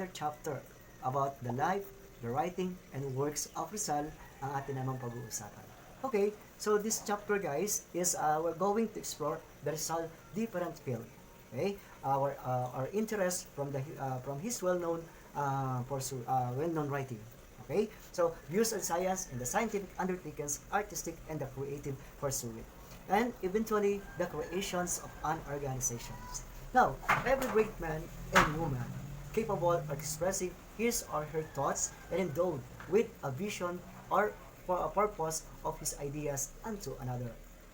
another chapter about the life, the writing, and works of Rizal ang atin namang pag-uusapan. Okay, so this chapter guys is we're going to explore the Rizal different field. Okay, our interest from his well-known writing. Okay, so views on science and the scientific undertakings, artistic and the creative pursuit, and eventually the creations of an organization. Now, every great man and woman capable of expressing his or her thoughts and endowed with a vision or for a purpose of his ideas unto another.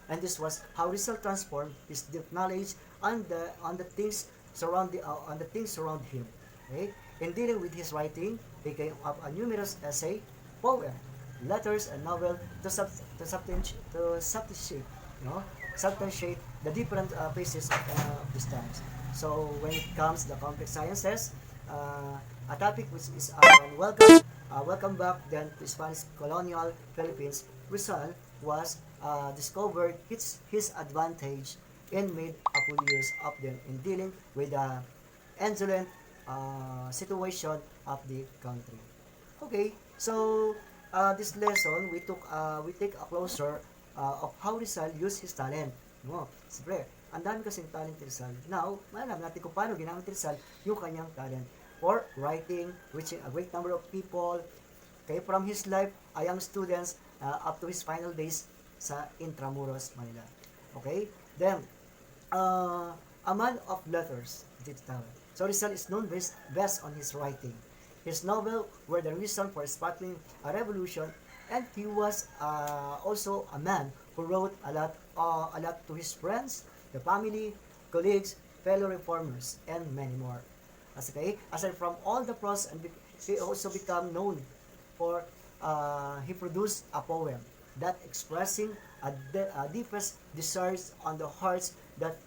And this was how Rizal transformed his deep knowledge on the things surround him. Okay? In dealing with his writing, he came up a numerous essay, poem, letters, and novel to substantiate the different phases of these times. So when it comes to the complex sciences, a topic which is welcome back then to Spanish colonial Philippines, Rizal was discovered his advantage and made a full use of them in dealing with the insolent situation of the country. Okay, so this lesson we take a closer of how Rizal used his talent. No, siyempre, ang dami kasing talent ni Rizal. Now, malaman natin kung paano ginamit ni Rizal yung kanyang talent for writing, reaching a great number of people, kay from his life, a young students, up to his final days sa Intramuros, Manila. Okay? Then, a man of letters, dito tawag. So Rizal is known best on his writing. His novel were the reason for sparkling a revolution, and he was also a man who wrote a lot to his friends, the family, colleagues, fellow reformers, and many more. Aside from all the prose, and he also became known for he produced a poem that expressing a deepest desires on the hearts that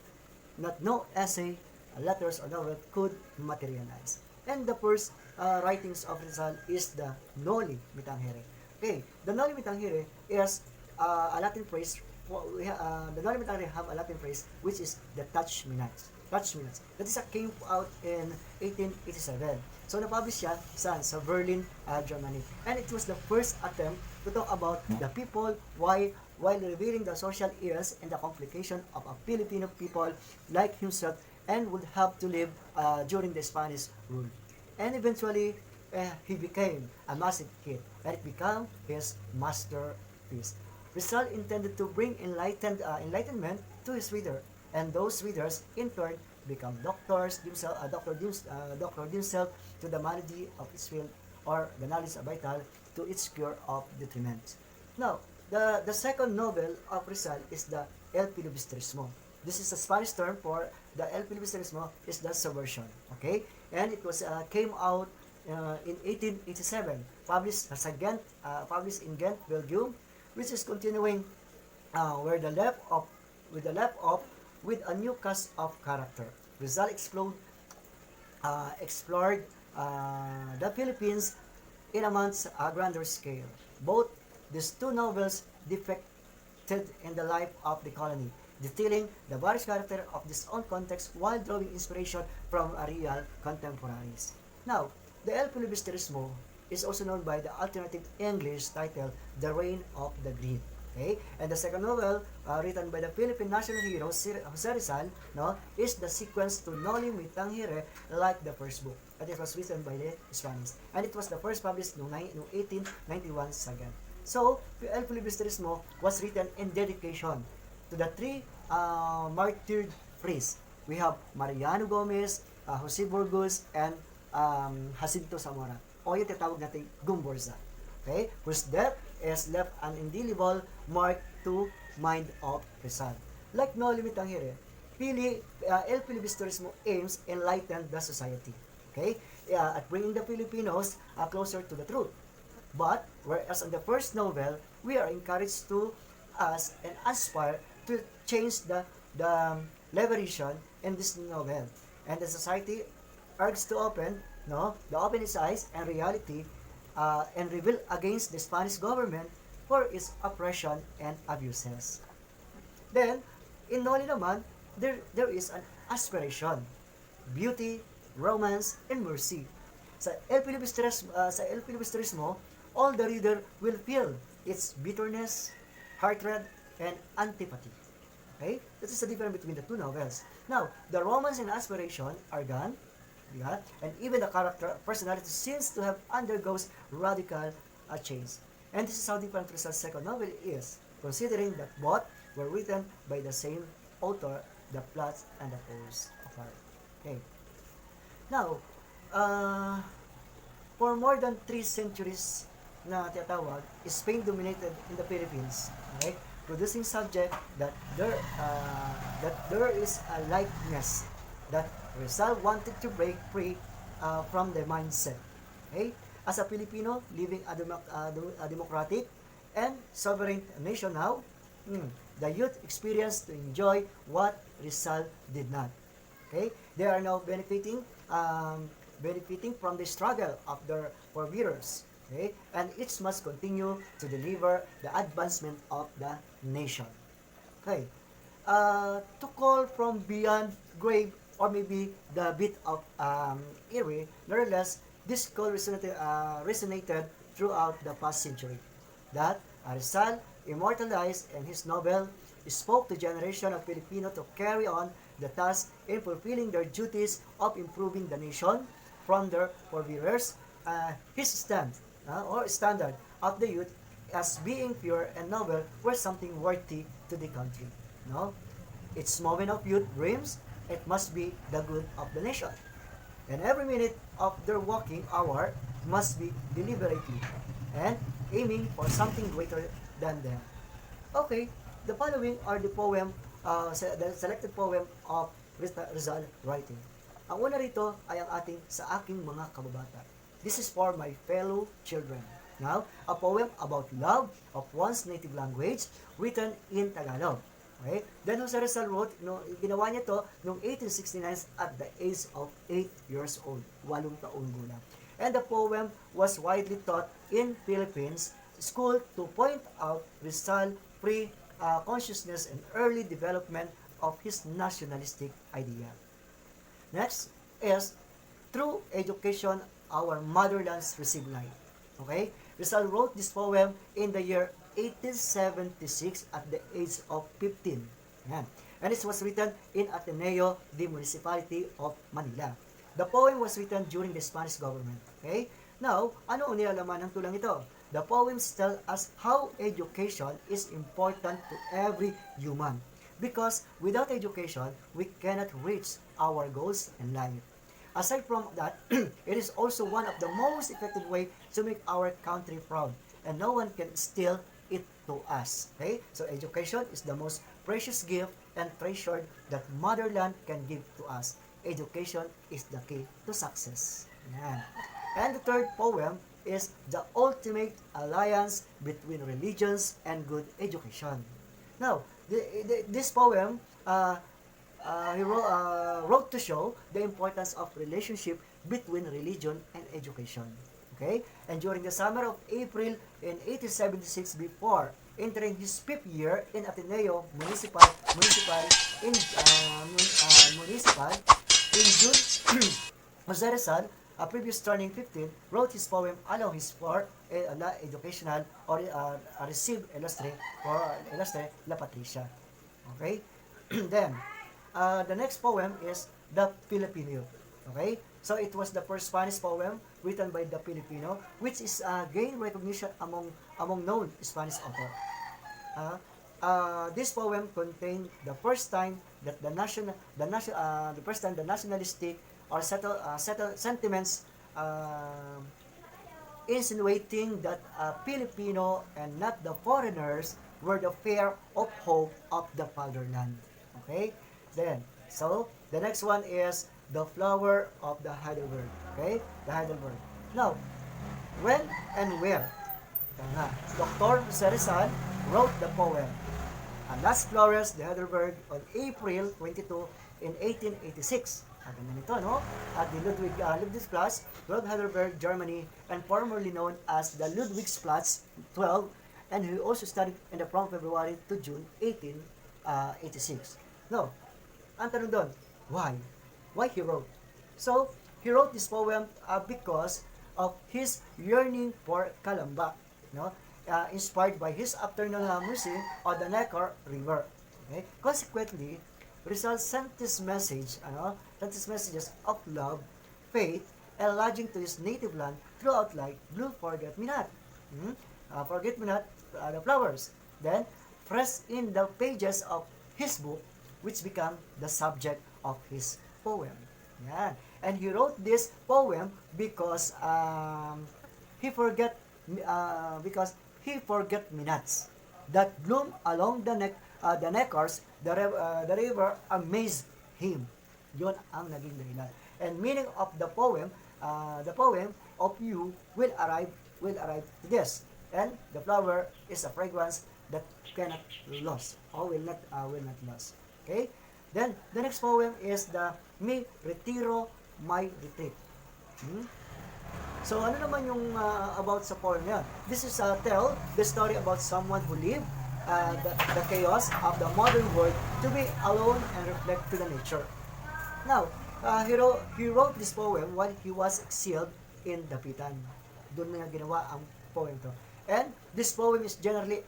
not no essay, letters, or novel could materialize. And the first writings of Rizal is the Noli Me Tangere. Okay, the Noli Me Tangere is a Latin phrase. The Noli Me Tangere have a Latin phrase which is the Touch Me Not. Touch Me Not. That is came out in 1887. So napublish siya sa Berlin, Germany. And it was the first attempt to talk about the people while revealing the social ills and the complication of a Filipino people like himself and would have to live during the Spanish rule. And eventually, he became a massive hit, and it became his masterpiece. Rizal intended to bring enlightenment to his reader, and those readers, in turn, become doctor themselves to the malady of his field, or the knowledge of vital to its cure of detriment. Now, the second novel of Rizal is the El Filibustrismo. This is a Spanish term for the El Filibustrismo is the subversion. Okay, and it was came out in 1887, published in Ghent, Belgium, which is continuing where the left off with a new cast of character. Rizal explored the Philippines in a much grander scale. Both these two novels depicted in the life of the colony, detailing the various characters of this own context while drawing inspiration from real contemporaries. Now, the El Filibusterismo is also known by the alternative English title, The Reign of the Green. Okay? And the second novel, written by the Philippine national hero, Jose Rizal, no, is the sequence to Noli Me Tangere, like the first book. And it was written by the Spanish. And it was the first published in 1891 second. So, El Filibusterismo was written in dedication to the three martyred priests. We have Mariano Gomez, Jose Burgos, and Jacinto Zamora. O yung tatawag natin Gumborza. Okay? Whose death is left an indelible mark to mind of Rizal. Like Noli Me Tangere, El Filibusterismo aims enlighten the society. Okay? At bringing the Filipinos closer to the truth. But, whereas in the first novel, we are encouraged to aspire to change the liberation in this novel. And the society urged to open its eyes and reality and rebel against the Spanish government for its oppression and abuses. Then, in Noli naman, there is an aspiration, beauty, romance, and mercy. Sa El Filibusterismo mo, all the reader will feel its bitterness, hatred, and antipathy. Okay? This is the difference between the two novels. Now, the romance and aspiration are gone, yeah, and even the character personality seems to have undergoes radical change. And this is how different Rizal's second novel is, considering that both were written by the same author, the plots and the pose of art. Okay. Now, uh, for more than 3 centuries na tinatawag, Spain dominated in the Philippines, right? Producing subject that there is a likeness that Rizal wanted to break free from the mindset. Okay? As a Filipino living a democratic and sovereign nation now, the youth experience to enjoy what Rizal did not. Okay? They are now benefiting from the struggle of their forebears. Okay? And each must continue to deliver the advancement of the nation. Okay? To call from beyond grave or maybe the bit of eerie, nevertheless, this call resonated throughout the past century. That Rizal, immortalized in his novel, spoke to generation of Filipino to carry on the task in fulfilling their duties of improving the nation from their forebears. His standard of the youth as being pure and noble were something worthy to the country. No? Its moment of youth dreams, it must be the good of the nation. And every minute of their working hour must be deliberately and aiming for something greater than them. Okay, the following are the selected poem of Rizal writing. Ang una rito ay ang ating sa aking mga kababata. This is for my fellow children. Now, a poem about love of one's native language written in Tagalog. Okay? Then Jose Rizal wrote, ginawa niya to noong 1869 at the age of 8 years old, 8 taon gulang. And the poem was widely taught in Philippines school to point out Rizal pre-consciousness and early development of his nationalistic idea. Next is, through education, our motherlands receive light. Okay? Rizal wrote this poem in the year 1876 at the age of 15. Yan. And it was written in Ateneo, the Municipality of Manila. The poem was written during the Spanish government. Okay? Now, ano ang nilalaman ng tulang ito? The poems tell us how education is important to every human. Because without education, we cannot reach our goals in life. Aside from that, it is also one of the most effective way to make our country proud. And no one can steal it to us. Okay? So education is the most precious gift and treasured that motherland can give to us. Education is the key to success. Yan. And the third poem is the ultimate alliance between religions and good education. Now, this poem he wrote to show the importance of relationship between religion and education. Okay? And during the summer of April in 1876, before entering his 5th year in Ateneo Municipal in June, Jose Rizal, a previous turning 15, wrote his poem along his for educational or received illustre La Patricia. Okay? Then, the next poem is The Filipino. Okay? So it was the first Spanish poem written by the Filipino, which is gained recognition among known Spanish authors. This poem contained the first time that the nationalistic or settled sentiments insinuating that Filipino and not the foreigners were the fear of hope of the fatherland. Okay? Then, so the next one is the flower of the Heidelberg. Okay? The Heidelberg. Now, when and where? Dr. Jose Rizal wrote the poem. Las Flores de Heidelberg on April 22 in 1886. Ang ganda nito, no? At the Ludwigsplatz, 12 Heidelberg, Germany, and formerly known as the Ludwigsplatz 12, and he also studied in the from February to June 1886. No, ang tanong doon, why? Why he wrote? So, he wrote this poem because of his yearning for Kalamba, no? Inspired by his afternoon musing on the Neckar River. Okay? Consequently, Rizal sent this message, sent his messages of love, faith, and lodging to his native land throughout like blue forget-me-not. Hmm? Forget-me-not, the flowers. Then, pressed in the pages of his book, which became the subject of his poem. Yan. And he wrote this poem he forget because he forget minutes that bloom along the Neckars, the river amazed him. Yon ang naging dahilan. And meaning of the poem of you will arrive to this. And the flower is a fragrance that cannot lose or will not lose. Okay? Then the next poem is the Mi Retiro My Retreat. Hmm? So ano naman yung about sa poem na yan? This is tell the story about someone who lived the chaos of the modern world to be alone and reflect to the nature. Now, he wrote this poem while he was exiled in Dapitan. Doon na ginawa ang poem to. And this poem is generally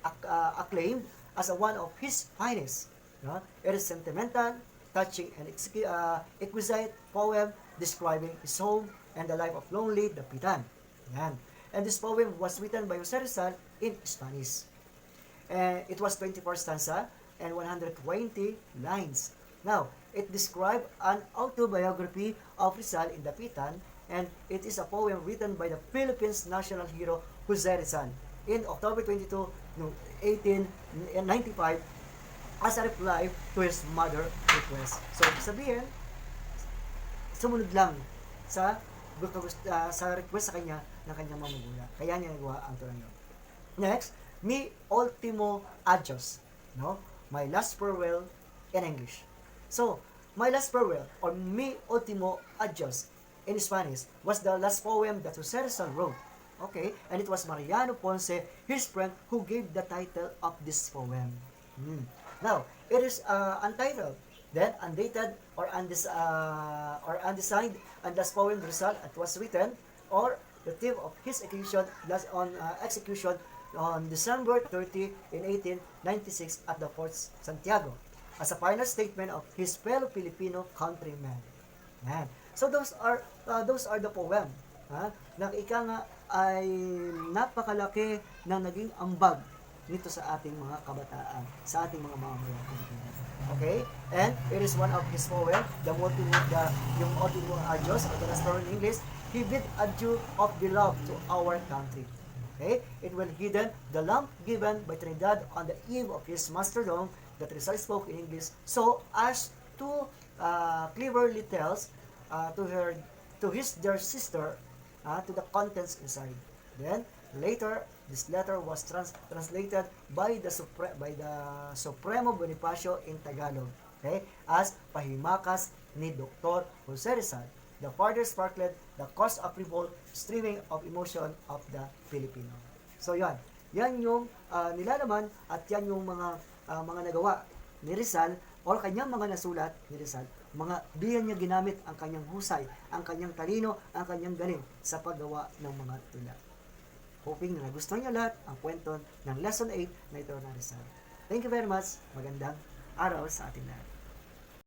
acclaimed as one of his finest. No? It is sentimental, touching, and exquisite poem describing his home and the life of lonely Dapitan. Yan. And this poem was written by Jose Rizal in Spanish. It was 24 stanza and 120 lines. Now, it described an autobiography of Rizal in Dapitan, and it is a poem written by the Philippines national hero Jose Rizal in October 22, 1895 as a reply to his mother request. So, sabihin, sumunod lang sa request sa kanya ng kanyang mamugulang. Kaya niya nagawa ang tulad yun. Next, Mi Ultimo Adios. No? My Last Farewell in English. So, My Last Farewell or Mi Ultimo Adios in Spanish was the last poem that Jose Rizal wrote. Okay? And it was Mariano Ponce, his friend, who gave the title of this poem. Now, it is untitled, then undated or undesigned, and last poem Rizal it was written or the theme of his execution on December 30 in 1896 at the Fort Santiago as a final statement of his fellow Filipino countrymen. Yan. So those are the poem na ika nga ay napakalaki ng naging ambag nito sa ating mga kabataan, sa ating mga mamamayan Pilipino. Okay? And it is one of his poem, yung Ultimo Adios, or the last poem in English, he bid adieu of the love to our country. Okay? It will hidden the lamp given by Trinidad on the eve of his martyrdom that Rizal spoke in English so as to cleverly tells to his dear sister to the contents inside. Then later this letter was translated by the Supremo Bonifacio in Tagalog, okay, as Pahimakas ni Dr. Jose Rizal. The father sparkled the cause of revolt, streaming of emotion of the Filipino. So yan yung nilalaman at yan yung mga nagawa ni Rizal o kanyang mga nasulat ni Rizal. Mga diyan niya ginamit ang kanyang husay, ang kanyang talino, ang kanyang galing sa paggawa ng mga tula. Hoping na nagustuhan niyo lahat ang kwento ng Lesson 8 na ito na Rizal. Thank you very much. Magandang araw sa ating lahat.